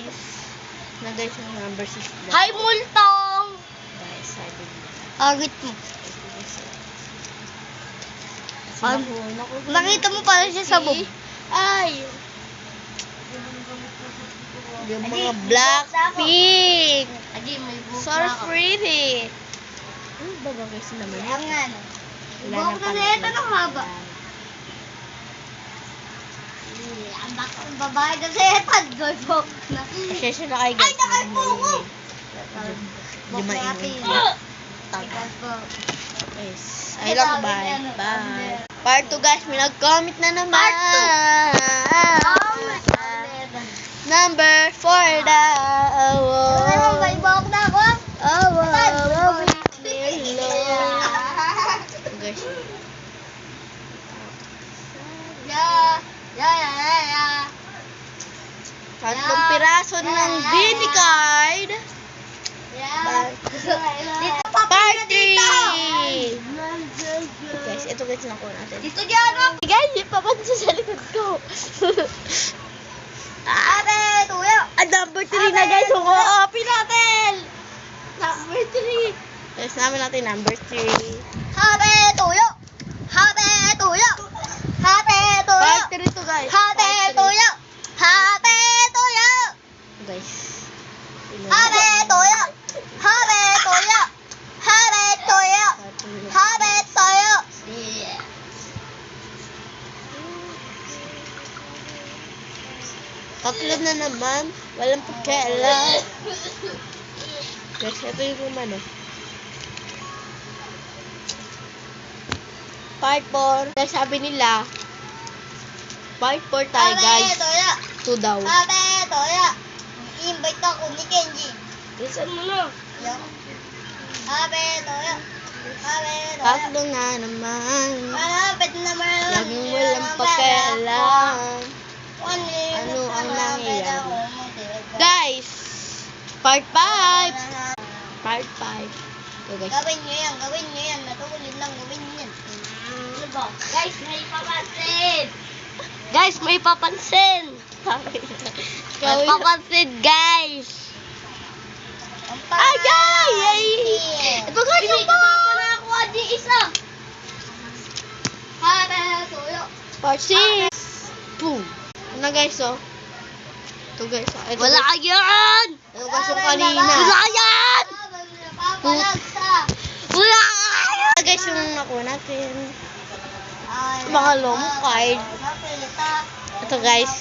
guys. Na guys, yung number 6. Hi, multong! Guys, sabi niya. Agit mo. Nakita mo pala siya sa boob. Ay! Yung mga Blackpink. So pretty. Ano ba ba guys naman? Ang nga no. Wala Buhok na pala. nito ng haba. Ang baka ang babae na setad. Buhok na. Pasensya na kayo guys. Ay, nakaipungo! Di maingay. Yes. I love bye. Bye. Part 2 guys, may nag-comment na naman. Number 4 daw. May buhok na ako. Guys. Tatlong piraso ng Vini card. Part 3. Guys, ito guys nakuha natin. Dito dyan ako. Guys, ipapansin sa likod ko. Ate, tuyo. Number 3 na guys. Open natin. Number 3. Guys, namin natin number 3. Ate, tuyo. Ate, tuyo. Ate, tuyo. Part 3 to guys. Ate, tuyo. Ate, tuyo. Guys. Ate, tuyo. Ate, tuyo. Ate, tuyo. Ate, tuyo. Tatlo na naman. Walang pagkailan. Guys, ito yung ano. Part 4. Guys, sabi nila, part 4 tayo guys. Ate, tuyo. 2 daw. Ate, tuyo. I-invite ako ni Kenji. Listen mo na. Ate, tuyo. Ate, tuyo. Tatlo na naman. Malapit naman. Laging walang pagkailan. Ano ang nangyayari? Guys, part 5. Part 5. So guys, Gawin nyo yan, gawin nyo yan. Natulid lang, gawin nyo yan. Guys, may papansin! guys, may papansin. May papansin, guys. Ay, ay, ay. Ito guys, Hindi ito. ka pa nakakuha di isa. Hara, suyo. Part 6. Boom. Ano guys, oh. Ito guys, oh. Ito, Wala guys. yan! Ito guys, yung kanina. Wala yan! Wala. Ito guys, yung nakuha natin. Mga long card. Ito guys.